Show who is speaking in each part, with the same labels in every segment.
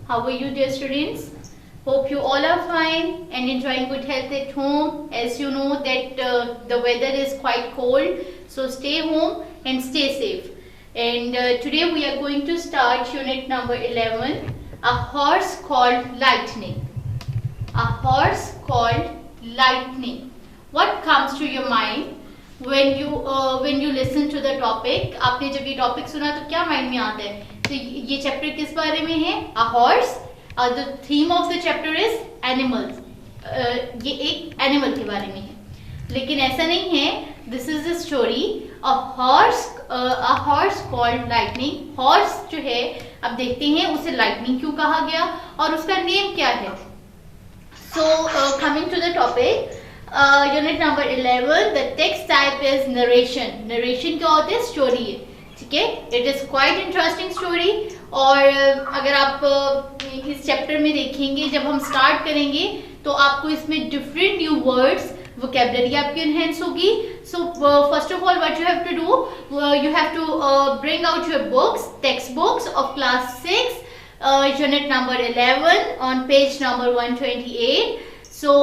Speaker 1: How are you, dear students? Hope you all are fine and enjoying good health at home. As you know that the weather is quite cold, so stay home and stay safe. And today we are going to start unit number 11, a horse called lightning. A horse called lightning. What comes to your mind when you listen to the topic? आपने जब ये topic सुना तो क्या mind में आता है? तो ये चैप्टर किस बारे में है? A horse. The theme of the chapter is animals. ये एक एनिमल के बारे में है, लेकिन ऐसा नहीं है. This is a story. A horse called lightning. Horse जो है, अब देखते हैं उसे lightning क्यों कहा गया और उसका नेम क्या है. So coming to the topic, unit number 11, the text type is narration. Narration क्या होता है? स्टोरी है, ठीक है. It is quite interesting story. और अगर आप इस चैप्टर में देखेंगे, जब हम स्टार्ट करेंगे तो आपको इसमें डिफरेंट न्यू वर्ड्स, वोकैबुलरी आपकी एनहेंस होगी. So first of all what you have to do, you have to bring out your books, text books of class 6, unit number 11 on page number 128. So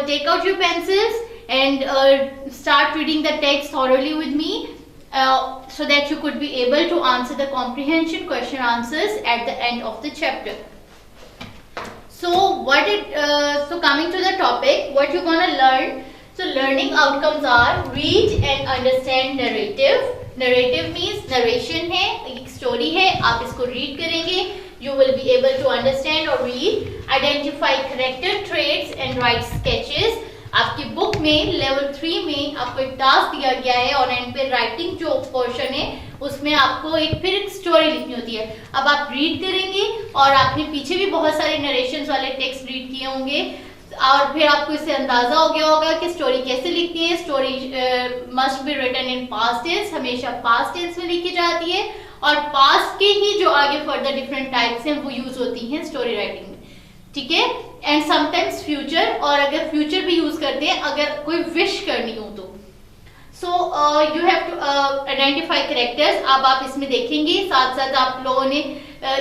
Speaker 1: take out your pencils and start reading the text thoroughly with me, so that you could be able to answer the comprehension question answers at the end of the chapter. So coming to the topic, what you're gonna learn. So learning outcomes are read and understand narrative. Narrative means narration है, एक story है, आप इसको read करेंगे. You will be able to understand or read. Identify character traits and write sketches. आपकी book में level 3 में आपको एक टास्क दिया गया है और एंड पे राइटिंग जो पोर्शन है उसमें आपको फिर एक स्टोरी लिखनी होती है. अब आप रीड करेंगे और आपने पीछे भी बहुत सारे नरेशंस वाले टेक्स्ट रीड किए होंगे और फिर आपको इससे अंदाजा हो गया होगा कि स्टोरी कैसे लिखती है. Story must be written in past tense, हमेशा पास्ट टेंस में लिखी जाती है और पास्ट के ही जो आगे फर्दर डिफरेंट टाइप्स हैं वो यूज होती हैं स्टोरी राइटिंग में, ठीक है. एंड समटाइम्स फ्यूचर, और अगर फ्यूचर भी यूज करते हैं अगर कोई विश करनी हो तो. So you have to identify characters. अब आप इसमें देखेंगे, साथ साथ आप लोगों ने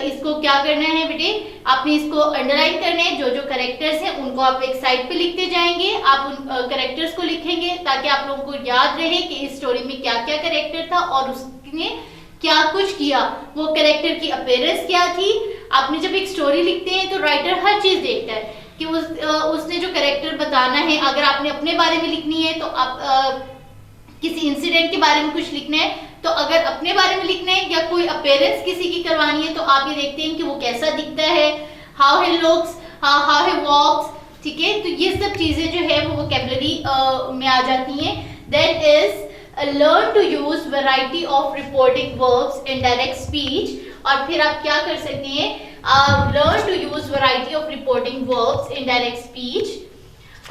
Speaker 1: इसको क्या करना है बेटे, आपने इसको अंडरलाइन करना है. जो जो कैरेक्टर्स हैं उनको आप एक साइड पे लिखते जाएंगे. आप उन कैरेक्टर्स को लिखेंगे ताकि आप लोगों को याद रहे कि इस स्टोरी में क्या क्या कैरेक्टर था और उसने क्या कुछ किया, वो कैरेक्टर की अपीयरेंस क्या थी. आपने जब एक स्टोरी लिखते हैं तो राइटर हर चीज देखता है कि उसने जो कैरेक्टर बताना है. अगर आपने अपने बारे में लिखनी है तो आप किसी इंसिडेंट के बारे में कुछ लिखना है, तो अगर अपने बारे में लिखना है या कोई अपीयरेंस किसी की करवानी है तो आप ये देखते हैं कि वो कैसा दिखता है, how he looks, how he walks, ठीक है. तो ये सब चीजें जो है वो वोकैबुलरी में आ जाती हैं. That is learn to use variety of reporting verbs in direct speech. और फिर आप क्या कर सकते हैं, learn to use variety of reporting verbs in direct speech.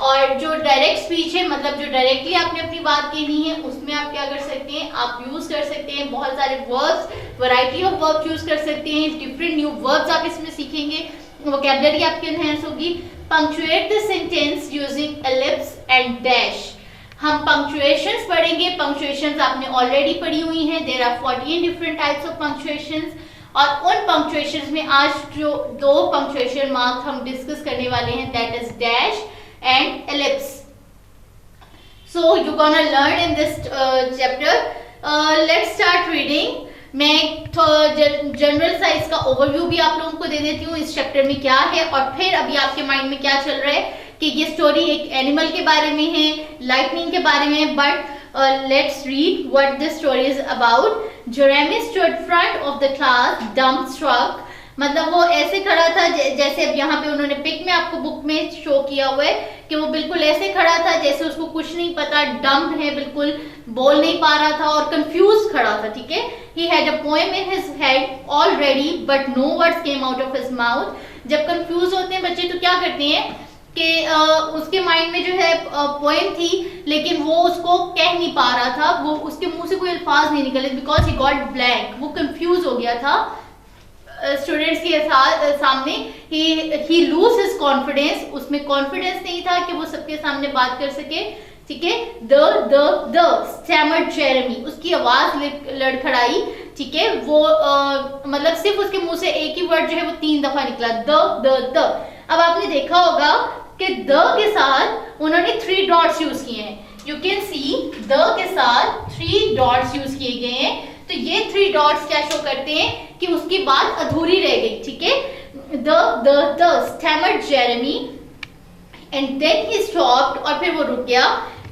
Speaker 1: और जो डायरेक्ट स्पीच है, मतलब जो डायरेक्टली आपने अपनी बात कहनी है, उसमें आप क्या कर सकते हैं, आप यूज कर सकते हैं बहुत सारे verbs, variety of verbs use कर सकते हैं. डिफरेंट न्यू वर्ब्स आप इसमें सीखेंगे, वोकैबुलरी आपकी एनहांस होगी. Punctuate the sentence using ellipse and dash. हम पंक्चुएशंस पढ़ेंगे. पंक्चुएशंस आपने ऑलरेडी पढ़ी हुई हैं. There are 14 different types of punctuations और उन पंक्चुएशंस में आज जो दो पंक्चुएशन मार्क हम डिस्कस करने वाले हैं, that is dash and ellipse. So you gonna learn in this chapter. Let's start reading. मैं जनरल साइज का ओवरव्यू भी आप लोगों को दे देती हूँ इस चैप्टर में क्या है, और फिर अभी आपके माइंड में क्या चल रहा है कि ये स्टोरी एक एनिमल के बारे में है, लाइटनिंग के बारे में. But let's read what this story is about. Jeremy stood front of the class dumbstruck. मतलब वो ऐसे खड़ा था जैसे अब यहाँ पे उन्होंने पिक में आपको बुक में शो किया हुआ है कि वो बिल्कुल ऐसे खड़ा था जैसे उसको कुछ नहीं पता, डम्ब है, बिल्कुल बोल नहीं पा रहा था और कंफ्यूज खड़ा था, ठीक है. He had a poem in his head already but no words came out of his mouth. जब कंफ्यूज होते हैं बच्चे तो क्या करते हैं कि उसके माइंड में जो है पोएम थी लेकिन वो उसको कह नहीं पा रहा था, वो उसके मुंह से कोई अल्फाज नहीं निकले, बिकॉज ही गॉट ब्लैंक. वो कंफ्यूज हो गया था स्टूडेंट्स के सामने. ही लूज हिज कॉन्फिडेंस. उसमें कॉन्फिडेंस नहीं था कि वो सबके सामने बात कर सके. ठीक है, द स्टैमर्ड जेरेमी, उसकी आवाज लड़खड़ाई, ठीक है, वो मतलब सिर्फ उसके मुंह से एक ही वर्ड जो है वो 3 दफा निकला, द। अब आपने देखा होगा कि द के साथ उन्होंने 3 डॉट्स यूज किए हैं, यू कैन सी द के साथ 3 डॉट्स यूज किए गए हैं, तो ये 3 डॉट्स क्या शो करते हैं कि उसकी बात अधूरी रह गई, ठीक है, the stammered Jeremy and then he stopped, और फिर वो रुक गया,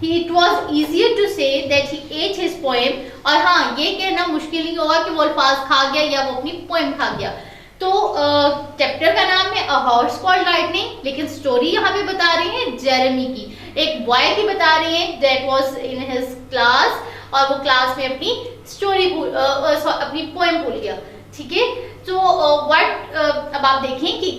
Speaker 1: it was easier to say that he ate his poem, और हाँ ये कहना मुश्किल नहीं होगा कि वो अल्फाज खा गया या वो अपनी पोएम खा गया। तो चैप्टर का नाम है अ हॉर्स कॉल्ड लाइटनिंग, लेकिन स्टोरी यहाँ पे बता रही है जेरेमी की, एक बॉय की बता रही है that was in his class, और वो क्लास में अपनी स्टोरी अपनी पोएम भूल गया, ठीक है। तो अब आप देखें कि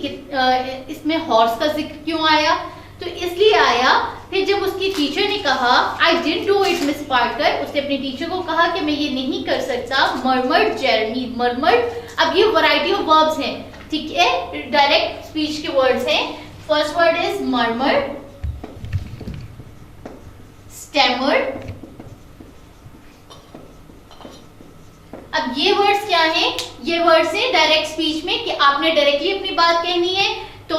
Speaker 1: इसमें हॉर्स का जिक्र क्यों आया, तो इसलिए आया फिर जब उसकी टीचर ने कहा I didn't do it miss Parker, उसने अपनी टीचर को कहा कि मैं ये नहीं कर सकता, मर्मर्ड जेरेमी, मर्मर्ड, अब ये वैरायटी ऑफ वर्ब्स हैं, ठीक है, डायरेक्ट स्पीच के वर्ड्स हैं, first word is murmured, stammered, अब ये वर्ड्स क्या हैं, ये वर्ड्स हैं डायरेक्ट स्पीच में कि आपने डायरेक्टली अपनी बात कहनी है, तो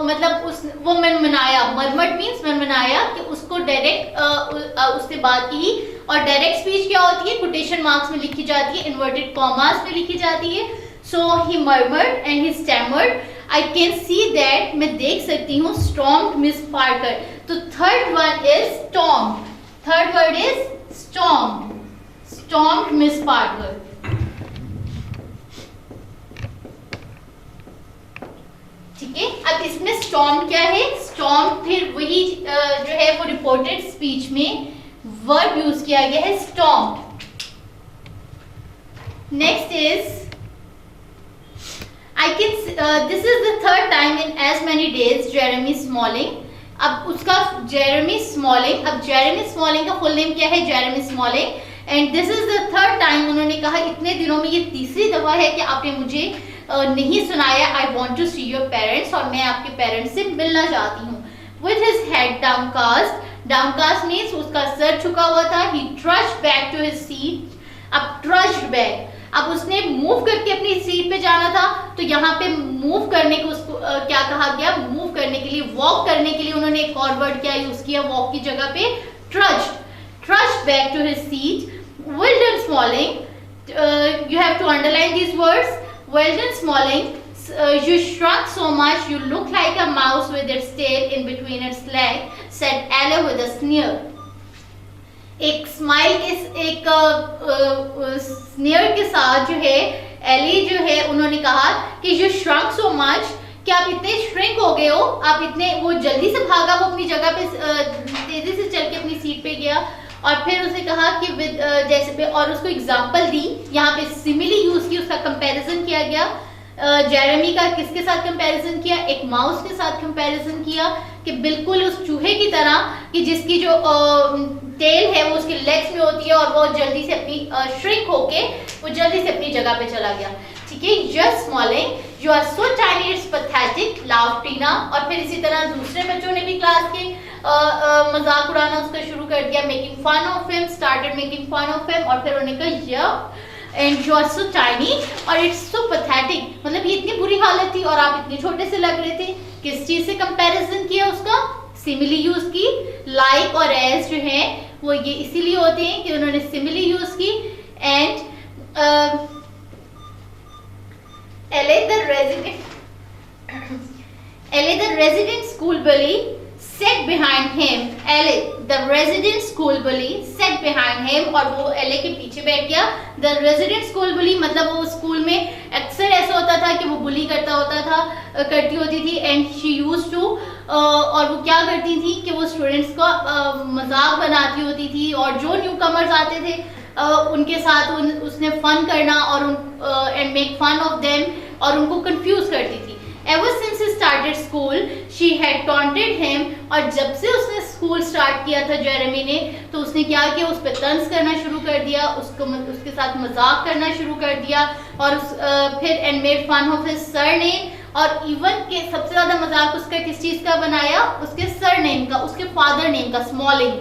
Speaker 1: मतलब वो मनमनाया, मरमट मीन्स मनमनाया कि उसको डायरेक्ट उससे बात की, और डायरेक्ट स्पीच क्या होती है, कोटेशन मार्क्स में लिखी जाती है, इन्वर्टेड कॉमास में लिखी जाती है, so he murmured and he stammered, I can see that, मैं देख सकती हूँ, स्टॉर्म्ड मिस पार्कर, तो third one is stormed, third word is stormed, stormed Miss Parker, ठीक है। अब इसमें स्टॉर्म क्या है, स्टॉर्म फिर वही जो है वो रिपोर्टेड स्पीच में वर्ब यूज किया गया है, storm. Next is I can, this is the third time in as many days Jeremy Smalling, अब उसका जेरेमी स्मॉलिंग, अब जेरेमी स्मॉलिंग का फुल नेम क्या है, Jeremy स्मॉलिंग, and this is the third time, उन्होंने कहा इतने दिनों में ये तीसरी दफा है कि आपने मुझे नहीं सुनाया, I want to see your parents, और मैं आपके पेरेंट्स से मिलना चाहती हूँ, with his head downcast, downcast means उसका सर झुका हुआ था, he trust back to his seat, अब ट्रस्ट बैक, अब उसने मूव करके अपनी सीट पे जाना था, तो यहाँ पे मूव करने को उसको क्या कहा गया, मूव करने के लिए, वॉक करने के लिए उन्होंने एक और वर्ड क्या यूज किया, वॉक की जगह पे trust back to his seat, well done Smalling, you have to underline these words, well done Smalling, you shrunk so much, you look like a mouse with its tail in between its legs, said Ella with a sneer, एक smile एक snare के साथ जो है Eli जो है उन्होंने कहा कि यू श्रंक सो मच, कि आप इतने श्रिंक हो गए हो, आप इतने, वो जल्दी से भागा, वो अपनी जगह पे तेजी से चल के अपनी सीट पे गया, और फिर उसे कहा कि विद जैसे पे, और उसको एग्जांपल दी, यहाँ पे सिमिली यूज की, उसका कंपैरिजन किया गया, जेरेमी का किसके साथ कंपैरिजन किया, एक माउस के साथ कंपैरिजन किया, कि बिल्कुल उस चूहे की तरह कि जिसकी जो टेल है वो उसके लेग्स में होती है, और वो जल्दी से अपनी श्रिंक होके वो जल्दी से अपनी जगह पे चला गया, ठीक है। Just Smalling, you are so tiny it's pathetic, laugh Tina, और फिर इसी तरह दूसरे बच्चों ने भी क्लास के मजाक उड़ाना उसका शुरू कर दिया, making fun of him, started making fun of him, और फिर उन्होंने कहा yeah and you are so tiny और इट्स सो पैथेटिक, मतलब ये इतनी बुरी हालत थी और आप इतने छोटे से लग रहे थे। किस चीज से कंपैरिजन किया उसका, सिमिली यूज की, लाइक और एज जो है वो ये इसीलिए होते हैं कि उन्होंने सिमिली यूज की। एंड एले the resident school bully sat behind him, एले the resident school bully sat behind him, और वो एले के पीछे बैठ गया। the resident school bully मतलब वो स्कूल में अक्सर ऐसा होता था कि वो बुली करती होती थी, एंड she used to और वो क्या करती थी कि वो स्टूडेंट्स का मजाक बनाती होती थी, और जो न्यू कमर्स आते थे उनके साथ उसने फन करना और and make fun of them, और उनको कंफ्यूज करती थी। Ever since he started school, she had taunted him, और जब से उसने स्कूल स्टार्ट किया था जेरेमी ने, तो उसने क्या किया, उस पर तंज करना शुरू कर दिया, उसके साथ मजाक करना शुरू कर दिया, और फिर and made fun of his surname, और इवन के सबसे ज्यादा मजाक उसका किस चीज का बनाया, उसके सरनेम का, उसके फादर नेम का, स्मॉलिंग,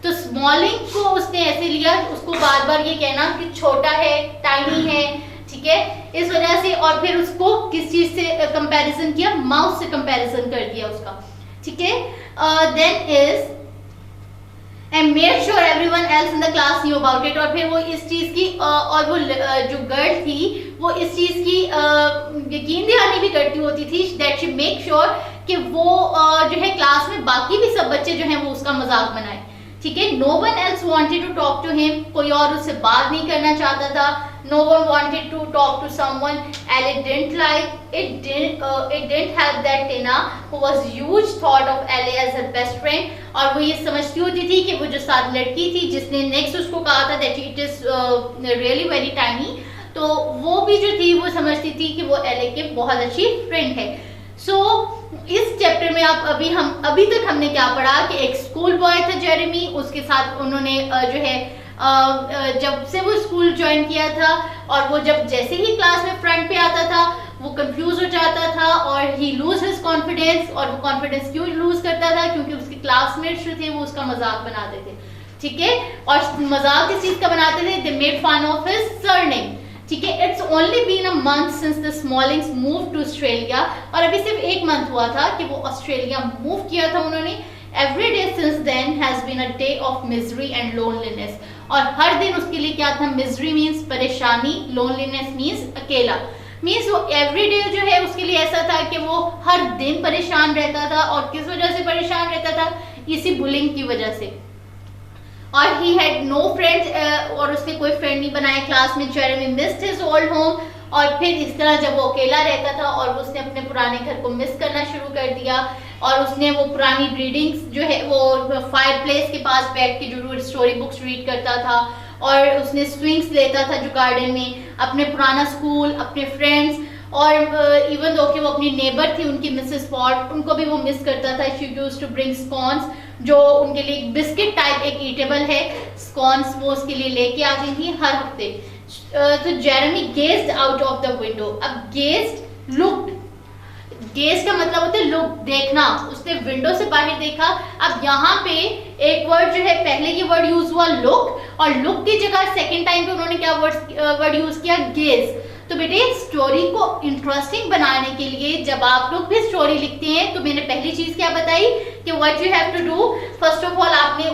Speaker 1: तो स्मॉलिंग को उसने ऐसे लिया, उसको बार बार ये कहना कि छोटा है, टाइनी है, ठीक है, इस वजह से, और फिर उसको किस चीज से कंपैरिजन किया, माउस से कंपैरिजन कर दिया उसका, ठीक है। Then is and made sure everyone else in the class knew about it, और फिर वो इस चीज की और वो जो गर्ल थी वो इस चीज की यकीन दहानी भी करती होती थी that she make sure कि वो जो है क्लास में बाकी भी सब बच्चे जो हैं वो उसका मजाक बनाए, ठीक है। no one else wanted to talk to him, कोई और उससे बात नहीं करना चाहता था, no one wanted to talk to someone Ellie didn't like it didn't help that Tina who was huge thought of Ellie as her best friend, और वो ये समझती होती थी कि वो जो साथ लड़की थी जिसने नेक्स्ट उसको कहा था that it is really very tiny, तो वो भी जो थी वो समझती थी कि वो एले के बहुत अच्छी फ्रेंड है। सो इस चैप्टर में आप अभी तक हमने क्या पढ़ा कि एक स्कूल बॉय था जेरेमी, उसके साथ उन्होंने जो है जब से वो स्कूल ज्वाइन किया था, और वो जब जैसे ही क्लास में फ्रंट पे आता था वो कंफ्यूज हो जाता था और ही लूज हिज कॉन्फिडेंस, और वो कॉन्फिडेंस क्यों लूज करता था, क्योंकि उसके क्लासमेट्स जो थे वो उसका मजाक बनाते थे, ठीक है। और मजाक किस चीज का बनाते थे, they made fun of his surname, ठीक है। It's only been a month since the Smallings move to Australia, और अभी सिर्फ एक मंथ हुआ था कि वो ऑस्ट्रेलिया मूव किया था उन्होंने। Every day since then has been a day of misery and loneliness, और हर दिन उसके लिए क्या था, misery means परेशानी, loneliness means अकेला, means वो every day जो है उसके लिए ऐसा था कि वो हर दिन परेशान रहता था, और किस वजह से परेशान रहता था, इसी बुलिंग की वजह से। और he had no friends, और उसने कोई फ्रेंड नहीं बनाया क्लास में। Jeremy missed his old home, और फिर इस तरह जब वो अकेला रहता था और उसने अपने पुराने घर को मिस करना शुरू कर दिया, और उसने वो पुरानी रीडिंग्स जो है वो फायर प्लेस के पास बैठ के जो स्टोरी बुक्स रीड करता था, और उसने स्विंग्स लेता था जो गार्डन में, अपने पुराना स्कूल, अपने फ्रेंड्स, और इवन दो कि वो अपनी नेबर थी उनकी मिसेस पॉट, उनको भी वो मिस करता था। She used to bring scones, जो उनके लिए बिस्किट टाइप एक ईटेबल है, स्कॉन्स वो उसके लिए लेके आती थी हर हफ्ते। तो Jeremy gazed out of the window, अब गेज्ड लुक्ड, गेज का मतलब होता है लुक, देखना, उसने विंडो से बाहर देखा। अब यहाँ पे एक वर्ड जो है, पहले ये वर्ड यूज हुआ लुक, और लुक की जगह सेकंड टाइम पे उन्होंने क्या वर्ड यूज किया, गेज। तो बेटे स्टोरी को इंटरेस्टिंग बनाने के लिए जब आप लोग भी स्टोरी लिखते हैं तो मैंने पहली चीज क्या बताई कि what you have to do, first of all आपने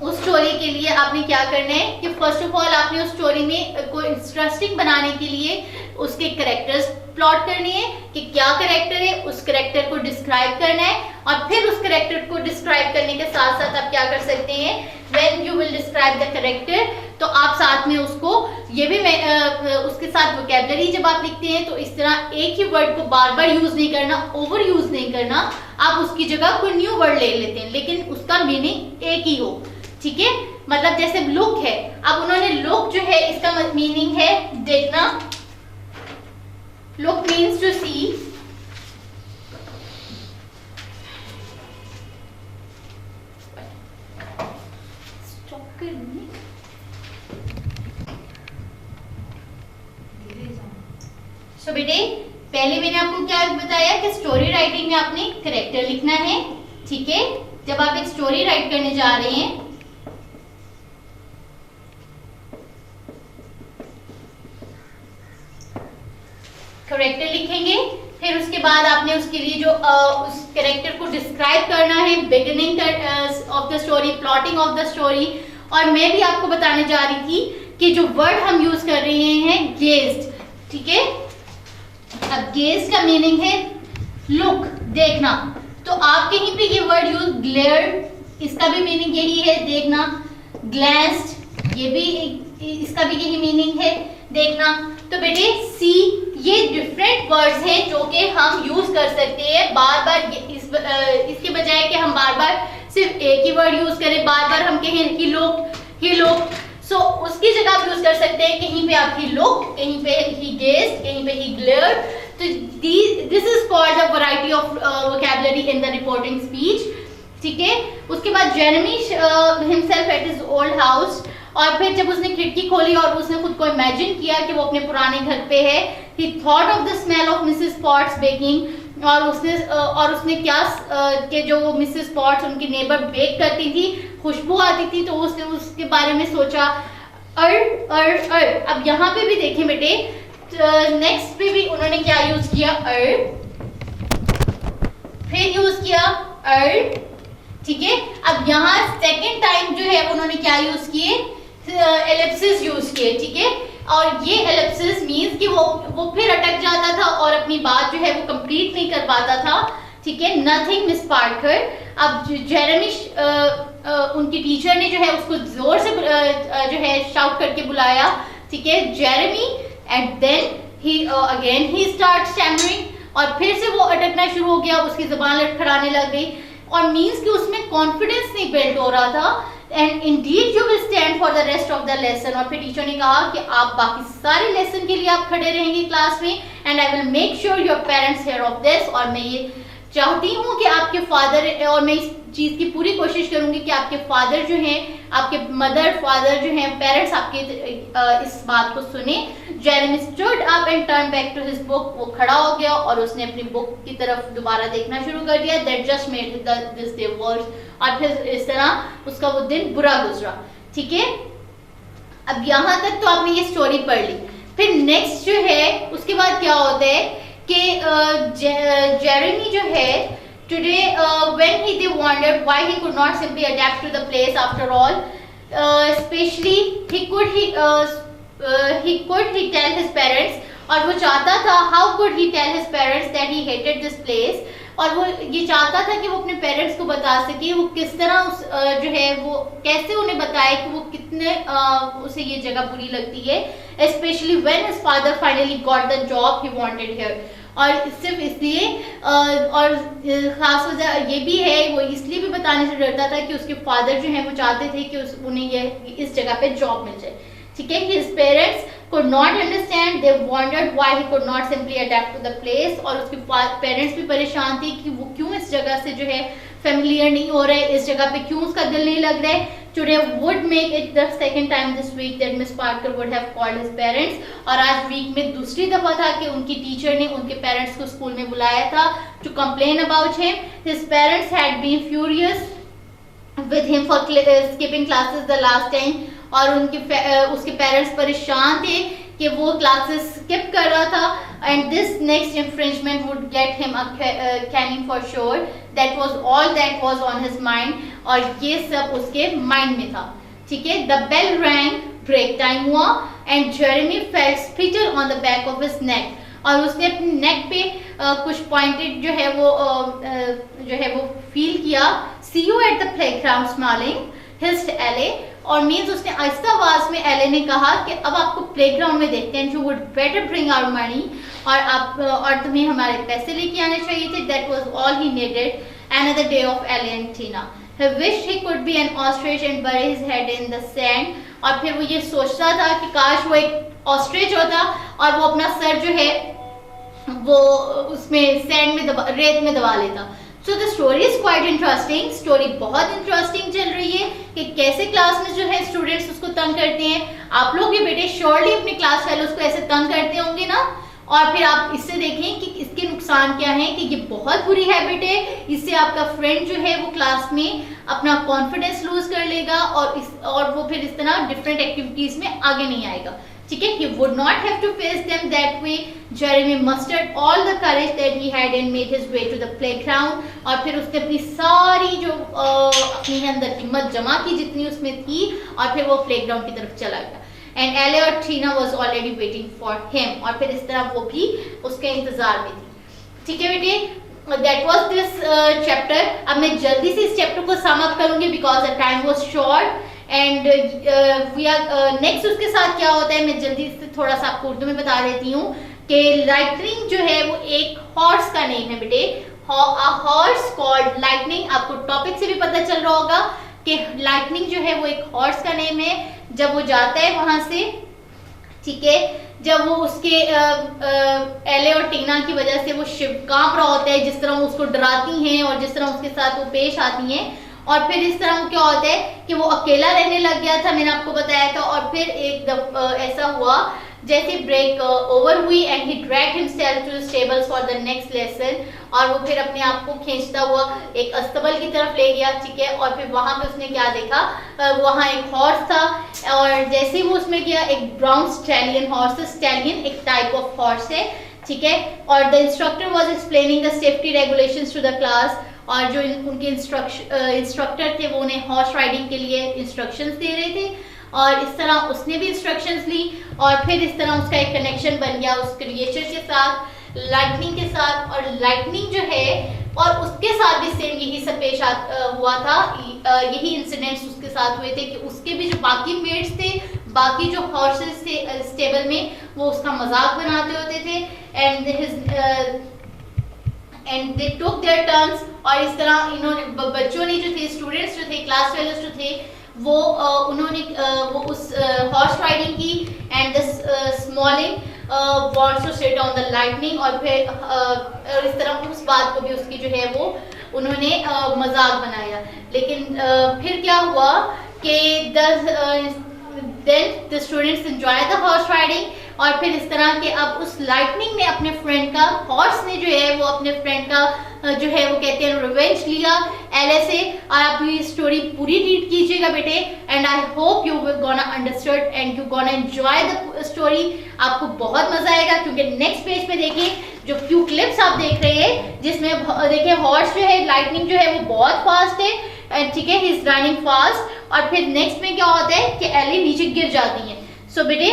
Speaker 1: उस स्टोरी के लिए आपने क्या करना है कि फर्स्ट ऑफ ऑल आपने उस स्टोरी में को इंटरेस्टिंग बनाने के लिए उसके कैरेक्टर्स प्लॉट करनी है कि क्या कैरेक्टर है, उस कैरेक्टर को डिस्क्राइब करना है, और फिर उस कैरेक्टर को डिस्क्राइब करने के साथ साथ आप क्या कर सकते हैं, when you will describe the character, तो आप साथ में उसको ये भी उसके साथ वोकैबुलरी जब आप लिखते हैं तो इस तरह एक ही वर्ड को बार बार यूज नहीं करना, ओवर यूज नहीं करना, आप उसकी जगह कोई न्यू वर्ड ले लेते हैं लेकिन उसका मीनिंग एक ही हो, ठीक है। मतलब जैसे लुक है, अब उन्होंने लुक जो है इसका मीनिंग है देखना, लुक मीन्स टू सी, सो बेटे पहले मैंने आपको क्या बताया कि स्टोरी राइटिंग में आपने कैरेक्टर लिखना है, ठीक है। जब आप एक स्टोरी राइट करने जा रहे हैं कैरेक्टर लिखेंगे, फिर उसके बाद आपने उसके लिए जो उस कैरेक्टर को डिस्क्राइब करना है, beginning of the story, plotting of the story. और मैं भी आपको बताने जा रही थी कि जो वर्ड हम यूज कर रहे हैं गेज्ड, ठीक है। अब गेज का मीनिंग है लुक, देखना, तो आप कहीं पे ये वर्ड यूज ग्लेयर्ड, इसका भी मीनिंग यही है देखना, ग्लैंस्ड, ये भी इसका भी यही मीनिंग है देखना। तो बेटे सी, ये डिफरेंट वर्ड्स हैं जो कि हम यूज कर सकते हैं बार बार, इसके बजाय कि हम बार बार सिर्फ एक ही वर्ड यूज करें, बार बार हम कहें ही लुक, सो उसकी जगह आप यूज कर सकते हैं, कहीं पे आप ही लुक, कहीं पे ही गेज्ड, कहीं पे ही ग्लेयर्ड। तो this is called the variety of vocabulary in the reporting speech, ठीक है। उसके बाद Jeremy himself at his old house, और फिर जब उसने खिड़की खोली और उसने खुद को इमेजिन किया कि वो अपने पुराने घर पे है, he thought of the smell of Mrs. Potts baking, और उसने क्या कि जो मिसेस पॉट्स उनकी नेबर बेक करती थी, खुशबू आती थी, तो उसने उसके बारे में सोचा। अब यहाँ पे भी देखें बेटे, नेक्स्ट पे भी उन्होंने क्या यूज किया, फिर यूज किया ठीक है। अब यहाँ सेकेंड टाइम जो है उन्होंने क्या यूज किए, एलिप्सिस यूज किए, ठीक है। और ये एलिप्सिस मींस कि वो फिर अटक जाता था और अपनी बात जो है वो कंप्लीट नहीं कर पाता था, ठीक है। Nothing miss Parker. अब जेरेमी उनकी टीचर ने जो है उसको जोर से जो है शाउट करके बुलाया, ठीक है, Jeremy, and then he again he start stammering, और फिर से वो अटकना शुरू हो गया, उसकी जुबान लड़खड़ाने लग गई, और मींस कि उसमें कॉन्फिडेंस नहीं बिल्ड हो रहा था। And Indeed you will stand for the rest of the lesson. और फिर टीचर ने कहा कि आप बाकी सारे लेसन के लिए आप खड़े रहेंगे क्लास में, and I will make sure your parents here of this. और मैं ये चाहती हूँ कि आपके फादर, और मैं इस चीज की पूरी कोशिश करूंगी कि आपके फादर जो हैं, आपके मदर फादर जो हैं, पेरेंट्स आपके इस बात को सुने। Jeremy stood up and turn back to his book. वो खड़ा हो गया और उसने अपनी बुक की तरफ दोबारा देखना शुरू कर दिया। That just made this day worse. और फिर इस तरह उसका वो दिन बुरा गुजरा, ठीक है। अब यहाँ तक तो आपने ये स्टोरी पढ़ ली। फिर नेक्स्ट जो है उसके बाद क्या होता है कि जेरेमी जो है today when they wondered why he could not simply adapt to the place after all, especially he tell his parents, और वो चाहता था how could he tell his parents that he hated this place, और वो ये चाहता था कि वो अपने पेरेंट्स को बता सके वो किस तरह उस जो है वो कैसे उन्हें बताए कि वो कितने उसे ये जगह बुरी लगती है, especially when his father finally got the job he wanted here। और सिर्फ इसलिए और खास वजह ये भी है, वो इसलिए भी बताने से डरता था कि उसके फादर जो हैं वो चाहते थे कि उन्हें ये इस जगह पे जॉब मिल जाए, ठीक है। His parents could not understand, they wondered why he could not simply adapt to the place। और उसके पेरेंट्स भी परेशान थे कि वो क्यों इस जगह से जो है फेमिलियर नहीं हो रहे, इस जगह पे क्यों उसका दिल नहीं लग रहा है। Today would make it the second time this week that Miss Parker would have called his parents। और आज वीक में दूसरी दफा था कि उनकी टीचर ने उनके पेरेंट्स को स्कूल में बुलाया था to complain about him। His parents had been furious with him for skipping classes the last time। और उसके पेरेंट्स परेशान थे कि वो क्लासेस स्किप कर रहा था, and this next infringement would get him a caning for sure. That was all that was on his mind. और ये सब उसके माइंड में था, ठीक है। The bell rang, break time हुआ, and Jeremy felt splitter on the back of his neck. और उसने अपने नेक पे कुछ पॉइंटेड जो है वो फील किया। See you at the playground smiling, hissed Elle. और मीन्स उसने आहिस्ता आवाज में एले ने कहा कि अब आपको प्लेग्राउंड में देखते हैं, you would better bring our money, और तुम्हें हमारे पैसे लेके आने चाहिए थे। That was all he needed. Another day of Elle and Tina. He wished he could be an ostrich and bury his head in the sand। और फिर वो ये सोचता था कि काश वो एक ऑस्ट्रिच होता और वो अपना सर जो है वो उसमें सैंड में रेत में दबा लेता। So the story is quite interesting. Story बहुत इंटरेस्टिंग चल रही है कि कैसे क्लास में जो है स्टूडेंट्स उसको तंग करते हैं। आप लोग भी बेटे श्योरली अपने क्लास फेलोज को ऐसे तंग करते होंगे ना। और फिर आप इससे देखें कि इसके नुकसान क्या है, कि ये बहुत बुरी हैबिट है। इससे आपका फ्रेंड जो है वो क्लास में अपना कॉन्फिडेंस लूज कर लेगा और वो फिर इस तरह डिफरेंट एक्टिविटीज में आगे नहीं आएगा, ठीक है। He would not have to face them that way। Jeremy mustered all the courage that he had and made his way to the playground। और फिर उसने अपनी सारी जो अपनी अंदर हिम्मत जमा की जितनी उसमें थी, और फिर वो प्लेग्राउंड की तरफ चला गया। एंड एले और Tina was already waiting for him. और फिर इस तरह वो भी उसके इंतजार में थी, ठीक है बेटे। That was this chapter. अब मैं जल्दी से इस चैप्टर को सम अप करूंगी because the time was short. And we are next उसके साथ क्या होता है मैं जल्दी से थोड़ा सा आपको उर्दू में बता देती हूँ कि लाइटनिंग जो है वो एक हॉर्स का नेम है बेटे। Horse called lightning. आपको टॉपिक से भी पता चल रहा होगा कि लाइटनिंग जो है वो एक हॉर्स का नेम है। जब वो जाता है वहां से, ठीक है, जब वो उसके एले और टीना की वजह से वो शिव कांप रहा होता है, जिस तरह वो उसको डराती हैं और जिस तरह उसके साथ वो पेश आती हैं। और फिर इस तरह वो क्या होता है कि वो अकेला रहने लग गया था, मैंने आपको बताया था। और फिर एक ऐसा हुआ जैसे ब्रेक ओवर हुई and he dragged himself to the stables for the next lesson, और वो फिर अपने आप को खींचता हुआ एक अस्तबल की तरफ ले गया, ठीक है। और फिर वहां पे उसने क्या देखा, वहां एक हॉर्स था, और जैसे ही वो उसमें गया, एक ब्राउन स्टैलियन हॉर्स, स्टैलियन एक टाइप ऑफ हॉर्स है, ठीक है। और the instructor was explaining the safety regulations to the class, और जो उनके इंस्ट्रक्टर थे वो उन्हें हॉर्स राइडिंग के लिए इंस्ट्रक्शंस दे रहे थे, और इस तरह उसने भी इंस्ट्रक्शंस ली, और फिर इस तरह उसका एक कनेक्शन बन गया उस क्रिएचर के साथ, लाइटनिंग के साथ। और लाइटनिंग जो है, और उसके साथ भी सेम यही सब पेश हुआ था, यही इंसिडेंट्स उसके साथ हुए थे कि उसके भी जो बाकी मेट्स थे, बाकी जो हॉर्सेस थे स्टेबल में, वो उसका मजाक बनाते होते थे, and they took there turns. और इस तरह इन्होंने बच्चों ने जो थे, स्टूडेंट्स जो थे, क्लास फेलोज जो थे, वो उन्होंने वो उस हॉर्स राइडिंग की, and the Smalling wants to sit on the Lightning, और फिर इस तरह उस बात को भी उसकी जो है वो उन्होंने मजाक बनाया। लेकिन फिर क्या हुआ कि then the students enjoy the horse riding, और फिर इस तरह के अब उस लाइटनिंग ने अपने फ्रेंड का, हॉर्स ने जो है वो अपने फ्रेंड का जो है वो कहते हैं रिवेंज लिया एले से। और आप ये स्टोरी पूरी रीड कीजिएगा बेटे, and I hope you will gonna understand and you gonna enjoy the story. आपको बहुत मजा आएगा, क्योंकि नेक्स्ट पेज पे देखिए जो फ्यू क्लिप्स आप देख रहे हैं, जिसमें देखिए हॉर्स जो है, लाइटनिंग जो है वो बहुत फास्ट है, ठीक है, ही इज रनिंग फास्ट। और फिर नेक्स्ट में क्या होता है कि एली नीचे गिर जाती है। सो बेटे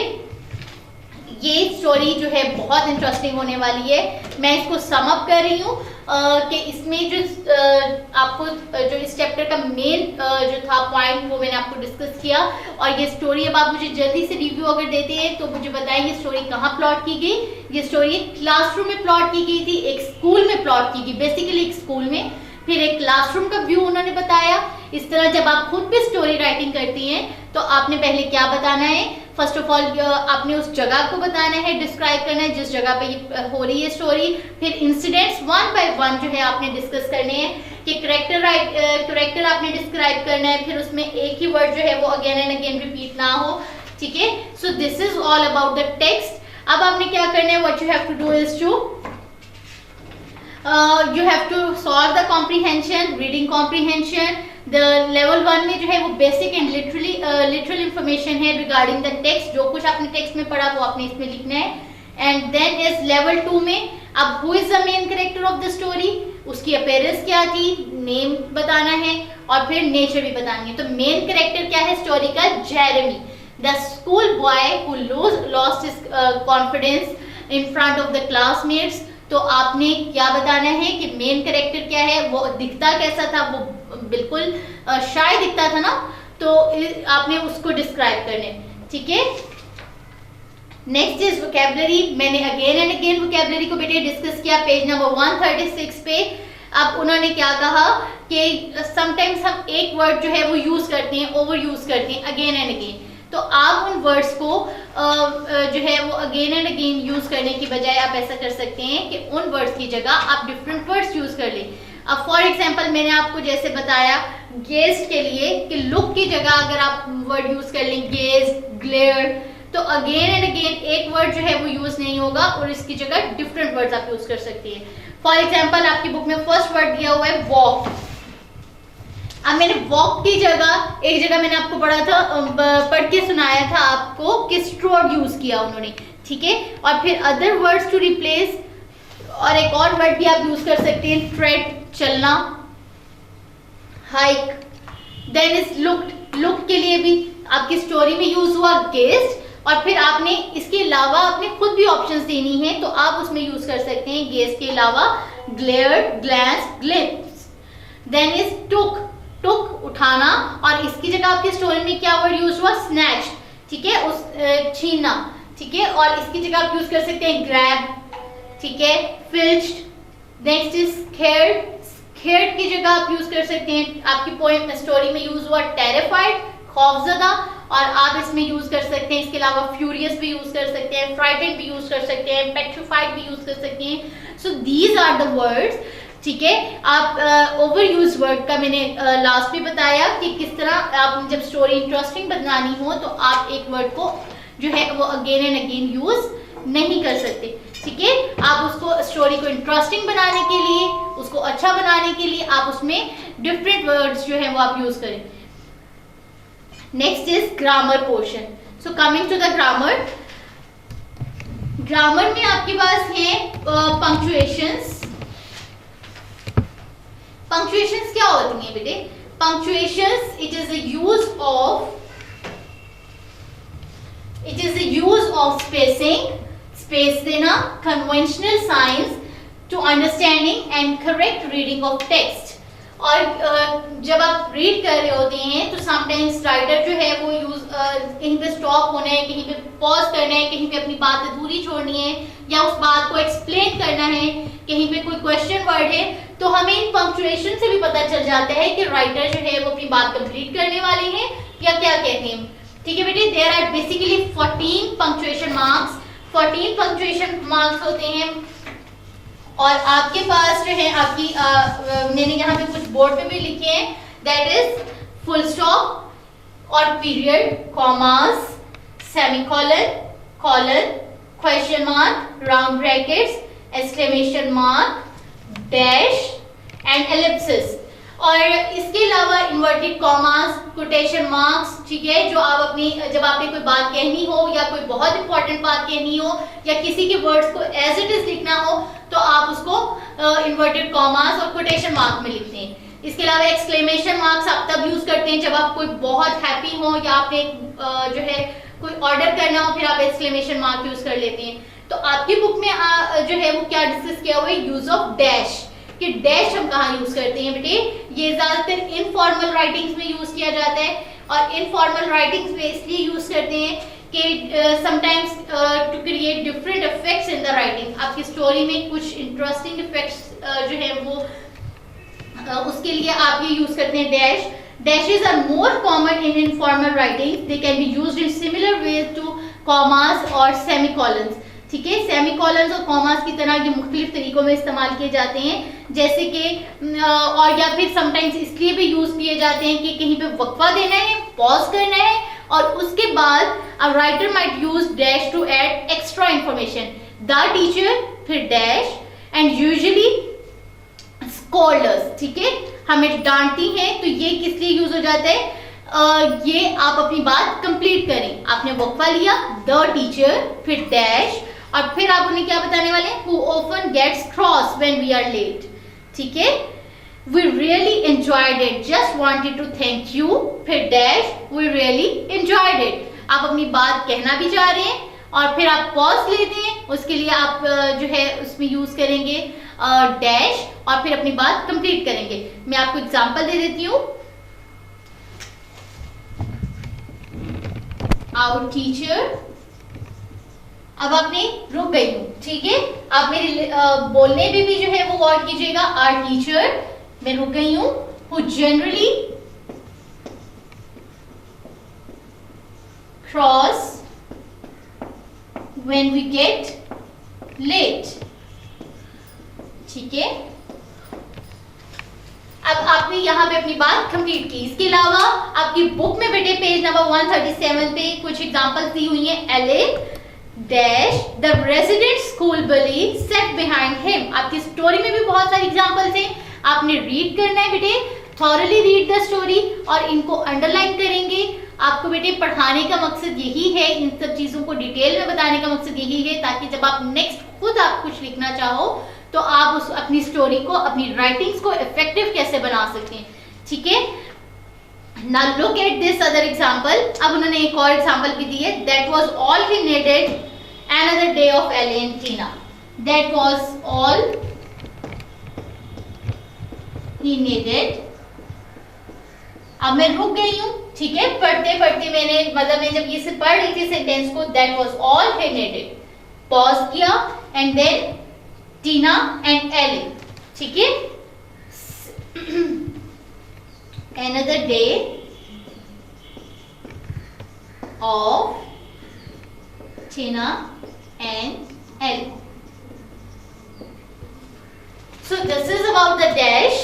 Speaker 1: ये स्टोरी जो है बहुत इंटरेस्टिंग होने वाली है। मैं इसको सम अप कर रही हूँ कि इसमें जो आपको जो इस चैप्टर का मेन जो था पॉइंट वो मैंने आपको डिस्कस किया। और ये स्टोरी अब आप मुझे जल्दी से रिव्यू अगर देते हैं तो मुझे बताएं ये स्टोरी कहाँ प्लॉट की गई। ये स्टोरी एक क्लासरूम में प्लॉट की गई थी, एक स्कूल में प्लॉट की गई, बेसिकली एक स्कूल में, फिर एक क्लासरूम का व्यू उन्होंने बताया। इस तरह जब आप खुद भी स्टोरी राइटिंग करती हैं तो आपने पहले क्या बताना है, फर्स्ट ऑफ ऑल आपने उस जगह को बताना है, डिस्क्राइब करना है जिस जगह पे ये हो रही है स्टोरी। फिर इंसिडेंट्स वन बाय वन जो है आपने डिस्कस करने हैं कि करेक्टर आपने डिस्क्राइब करना है, फिर उसमें एक ही वर्ड जो है वो अगेन एंड अगेन रिपीट ना हो, ठीक है। So this is all about the text. अब आपने क्या करना है, what you have to do is to you have to solve the comprehension, reading comprehension. The level 1 में जो है वो basic and literal information है regarding the text, जो कुछ आपने text में पढ़ा वो आपने इसमें लिखना है। And then is level 2 में अब who is the main character of the story, उसकी appearance क्या थी, name बताना है और फिर nature भी बतानी है। तो main character क्या है स्टोरी का, Jeremy, the school boy who lost his confidence in front of the classmates। तो आपने क्या बताना है कि मेन कैरेक्टर क्या है, वो दिखता कैसा था, वो बिल्कुल शाय दिखता था ना, तो आपने उसको डिस्क्राइब करने, ठीक है। Next is vocabulary. मैंने अगेन एंड अगेन वोकैबुलरी को बेटे डिस्कस किया पेज नंबर 136 पे। अब उन्होंने क्या कहा कि समटाइम्स हम एक वर्ड जो है वो यूज करते हैं, ओवर यूज करते हैं अगेन एंड अगेन, तो आप उन वर्ड्स को जो है वो अगेन एंड अगेन यूज करने की बजाय आप ऐसा कर सकते हैं कि उन वर्ड्स की जगह आप डिफरेंट वर्ड्स यूज कर लें। अब फॉर एग्जांपल मैंने आपको जैसे बताया गेज के लिए कि लुक की जगह अगर आप वर्ड यूज कर लें गेज, ग्लेयर, तो अगेन एंड अगेन एक वर्ड जो है वो यूज नहीं होगा और इसकी जगह डिफरेंट वर्ड्स आप यूज कर सकते हैं। फॉर एग्जाम्पल आपकी बुक में फर्स्ट वर्ड दिया हुआ है वॉक। अब मैंने वॉक की जगह एक जगह मैंने आपको पढ़ के सुनाया था आपको कि स्ट्रोड यूज किया उन्होंने, ठीक है। और फिर अदर वर्ड्स टू रिप्लेस, और एक और वर्ड भी आप यूज कर सकते हैं, ट्रेड, चलना, hike. Then is looked, look के लिए भी आपकी स्टोरी में यूज हुआ गेस्ट, और फिर आपने इसके अलावा आपने खुद भी ऑप्शंस देनी है तो आप उसमें यूज कर सकते हैं गेस्ट के अलावा glare, glance, glimpse. Then is took, took उठाना, और इसकी जगह आपकी स्टोरी में क्या वर्ड यूज हुआ, स्नैच, ठीक है, उस छीनना, ठीक है। और इसकी जगह आप यूज कर सकते हैं ग्रैब, ठीक है, फिल्च्ड। नेक्स्ट इज स्कैर्ड, स्कैर्ड की जगह आप यूज कर सकते हैं, आपकी पोएम स्टोरी में यूज हुआ टेरिफाइड, खौफजदा, और आप इसमें यूज कर सकते हैं इसके अलावा फ्यूरियस भी यूज कर सकते हैं, फ्राइटेंड भी यूज कर सकते हैं, पेट्रिफाइड भी यूज कर सकते हैं। So these are the words, ठीक है। आप ओवर यूज वर्ड का मैंने लास्ट में बताया कि किस तरह आप जब स्टोरी इंटरेस्टिंग बनानी हो तो आप एक वर्ड को जो है वो अगेन एंड अगेन यूज नहीं कर सकते। ठीक है, आप उसको स्टोरी को इंटरेस्टिंग बनाने के लिए, उसको अच्छा बनाने के लिए आप उसमें डिफरेंट वर्ड्स जो है वो आप यूज करें। Next is grammar portion. So coming to the grammar, grammar में आपके पास है पंक्चुएशंस। पंक्चुएशंस क्या होती हैं बेटे? Punctuations it is the use of spacing, space देना, conventional science to understanding and correct reading of text. और जब आप रीड कर रहे होते हैं तो समटाइम्स राइटर जो है वो यूज कहीं पे स्टॉप होना है, कहीं पे पॉज करना है, कहीं पे अपनी बात अधूरी छोड़नी है या उस बात को एक्सप्लेन करना है, कहीं पे कोई क्वेश्चन वर्ड है, तो हमें इन पंक्चुएशन से भी पता चल जाता है कि राइटर जो है वो अपनी बात कंप्लीट करने वाले हैं या क्या कहते हैं। ठीक है बेटे, there are basically 14 punctuation marks. 14 punctuation marks होते हैं और आपके पास जो है आपकी मैंने यहाँ पे कुछ बोर्ड पे भी लिखे हैं, दैट इज फुल स्टॉप और period, commas, semicolon, colon, question mark, round brackets, exclamation mark, dash and Ellipsis. और इसके अलावा इन्वर्टेड कॉमास, कोटेशन मार्क्स, ठीक है, जो आप अपनी जब आपने कोई बात कहनी हो या कोई बहुत इंपॉर्टेंट बात कहनी हो या किसी के वर्ड्स को एज इट इज लिखना हो तो आप उसको इन्वर्टेड कॉमास और कोटेशन मार्क में लिखते हैं। इसके अलावा एक्सक्लेमेशन मार्क्स आप तब यूज करते हैं जब आप कोई बहुत हैप्पी हो या आपने जो है कोई ऑर्डर करना हो, फिर आप एक्सक्लेमेशन मार्क यूज कर लेते हैं। तो आपकी बुक में जो है वो क्या डिस्कस किया हुआ है, यूज ऑफ डैश, कि डैश हम कहाँ यूज करते हैं बेटे? ये ज्यादातर इनफॉर्मल राइटिंग्स में यूज किया जाता है और इनफॉर्मल राइटिंग्स में इसलिए यूज करते हैं कि sometimes to create different effects in the writing. आपकी स्टोरी में कुछ इंटरेस्टिंग इफेक्ट्स जो है वो उसके लिए आप ये यूज करते हैं dash. Dashes are more common in informal writing. They can be used in similar ways to commas or semicolons. ठीक है, सेमीकोलन्स और कॉमास की तरह ये मुख्तलिफ तरीकों में इस्तेमाल किए जाते हैं, जैसे कि और या फिर समटाइम्स इसलिए भी यूज किए जाते हैं कि कहीं पे वक्फा देना है, पॉज करना है और उसके बाद a writer might use dash to add extra information. The teacher, फिर डैश एंड यूजुअली स्कॉलर्स। ठीक है, हमें डांटती हैं तो ये किस लिए यूज हो जाता है? ये आप अपनी बात कंप्लीट करें, आपने वक्फा लिया, द टीचर, फिर डैश और फिर आप उन्हें क्या बताने वाले हैं? Who often gets cross when we are late. ठीक है, we really enjoyed it, just wanted to thank you, फिर dash, we really enjoyed it. आप अपनी बात कहना भी चाह रहे हैं और फिर आप पॉज लेते हैं, उसके लिए आप जो है उसमें यूज करेंगे डैश और फिर अपनी बात कंप्लीट करेंगे। मैं आपको एग्जांपल दे देती हूँ। Our teacher, अब आपने रुक गई हूँ, ठीक है, आप मेरे बोलने में भी जो है वो गौर कीजिएगा। Our teacher, मैं रुक गई हूँ, who generally cross when we get late. ठीक है, अब आपने यहाँ पे अपनी बात कंप्लीट की। इसके अलावा आपकी बुक में बेटे पेज नंबर 137 पे कुछ एग्जांपल्स दी हुई हैं। एले dash the resident school Bali set behind him. आपकी स्टोरी में भी बहुत सारे एग्जांपल्स हैं, आपने रीड करना है बेटे, थॉरली रीड द स्टोरी और इनको अंडरलाइन करेंगे। आपको बेटे पढ़ाने का मकसद यही है, इन सब चीजों को डिटेल में बताने का मकसद यही है ताकि जब आप नेक्स्ट खुद आप कुछ लिखना चाहो तो आप उस अपनी स्टोरी को, अपनी राइटिंग्स को इफेक्टिव कैसे बना सकते हैं। ठीक है, now look at this other example. अब उन्होंने एक और एग्जांपल भी दी है। That was all he needed another day of Elle and Tina. That was all he needed. अब मैं रुक गई हूं, ठीक है, पढ़ते पढ़ते मैंने मतलब मैं जब ये से पढ़ रही थी सेंटेंस को, that was all he needed, pause किया एंड देन टीना एंड एले। ठीक है, another day of Tina and Ellie. So this is about the dash.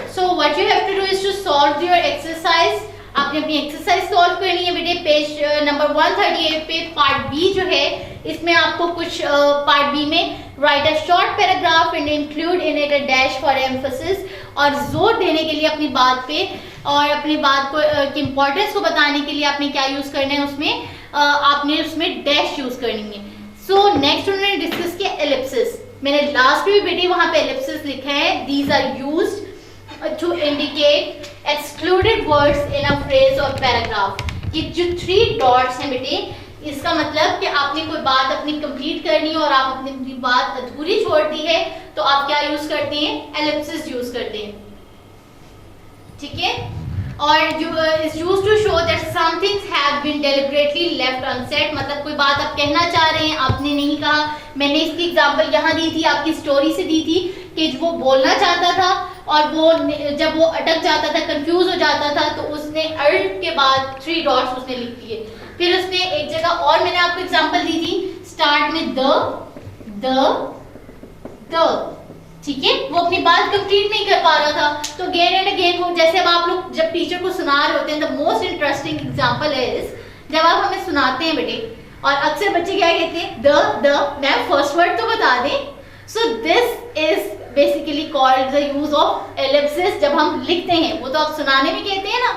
Speaker 1: So what you have to do is to solve your exercise. आपने अपनी exercise solve करनी है बेटे। Page number 138 पे part B जो है, इसमें आपको कुछ पार्ट बी में right a short paragraph and include in it a dash for emphasis, और जोर देने के लिए अपनी बात पे और अपनी बात को की इंपॉर्टेंस को बताने के लिए आपने क्या यूज करना है, उसमें आपने उसमें डैश यूज करनी है। सो नेक्स्ट उन्होंने डिस्कस किया एलिप्सिस। मैंने लास्ट में भी बेटे वहां पे एलिप्सिस लिखा है, these are used to indicate excluded words in a phrase or paragraph। ये जो 3 dots हैं बेटे, इसका मतलब कि आपने कोई बात अपनी कंप्लीट करनी है और आप अपनी बात अधूरी छोड़ दी है, तो आप क्या यूज करते हैं, एलिप्सिस यूज करते हैं, ठीक है। और is used to show that some things have been deliberately left unsaid, मतलब कोई बात आप कहना चाह रहे हैं, आपने नहीं कहा। मैंने इसकी एग्जांपल यहाँ दी थी, आपकी स्टोरी से दी थी कि वो बोलना चाहता था और वो जब वो अटक जाता था, कंफ्यूज हो जाता था, तो उसने अर्ड के बाद 3 डॉट्स उसने लिख दिए। फिर उसने एक जगह और मैंने आपको एग्जांपल दी थी, स्टार्ट में द, ठीक है। वो अपनी बात कंप्लीट नहीं कर पा रहा था, तो अगेन एंड अगेन वो, जैसे अब आप लोग जब टीचर को सुना रहे होते हैं, the most interesting example is जब आप हमें सुनाते हैं बेटे, और अक्सर बच्चे क्या कहते हैं, द मैम फर्स्ट वर्ड तो बता दें। सो this is basically called the use of Ellipsis. जब हम लिखते हैं, वो तो आप सुनाने में कहते हैं ना,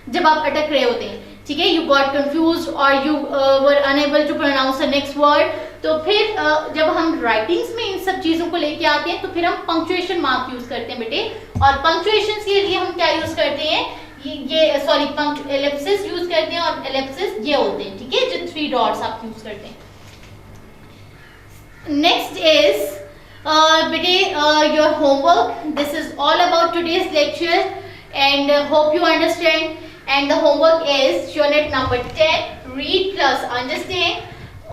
Speaker 1: जब आप अटक रहे होते हैं, ठीक है, यू गॉट कंफ्यूज्ड और you were unable to pronounce the next word. तो फिर जब हम राइटिंग्स में इन सब चीजों को लेके आते हैं, तो फिर हम पंक्चुएशन मार्क यूज करते हैं बेटे, और पंक्चुएशन के लिए हम क्या यूज करते हैं, ये सॉरी एलिप्सिस यूज करते हैं, और एलिप्सिस ये होते हैं, ठीक है, जो 3 डॉट्स आप यूज करते हैं। नेक्स्ट इज बेटे your homework. This is all about today's lecture and hope you understand. And the homework is unit number 10, read plus understand.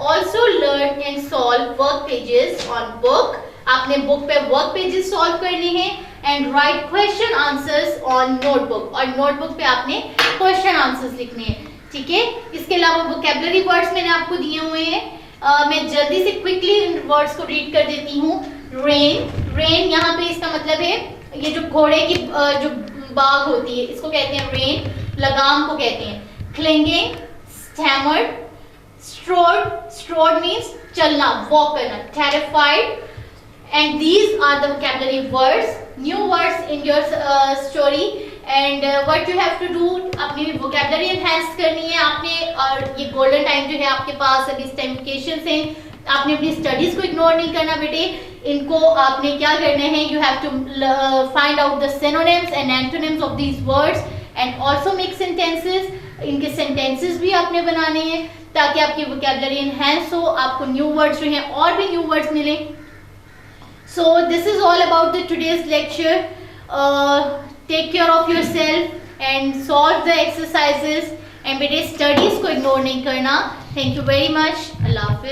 Speaker 1: Also learn and solve work pages on book. आपने book पे work pages solve करने हैं and write question answers on notebook, और notebook पे आपने question answers लिखने हैं, ठीक है। इसके अलावा वोकैबुलरी वर्ड्स मैंने आपको दिए हुए हैं, मैं जल्दी से क्विकली इन वर्ड्स को रीड कर देती हूँ। रेन यहाँ पे इसका मतलब है, ये जो घोड़े की जो बाग होती है, इसको कहते हैं रेन, लगाम को कहते हैं क्लिंगिंग, स्टैमर्ड, स्ट्रोड मींस चलना, वॉक करना, terrified, and these are the vocabulary words, new words in your story. And what you have to do, अपनी वोकैबुलरी एनहांस करनी है आपने, और ये गोल्डन टाइम जो है आपके पास, अभी इस टाइम वेकेशन है, आपने अपनी स्टडीज को इग्नोर नहीं करना बेटे, इनको आपने क्या करना है, you have to find out the synonyms and antonyms of these words and also make sentences. इनके सेंटेंसेस भी आपने बनाने हैं ताकि आपकी वोकैबुलरी एनहांस हो, आपको न्यू वर्ड्स जो हैं और भी न्यू वर्ड्स मिले। So this is all about the today's lecture. Take care of yourself and solve the exercises, and बेटे स्टडीज को इग्नोर नहीं करना। Thank you very much. अल्लाह हाफिज़।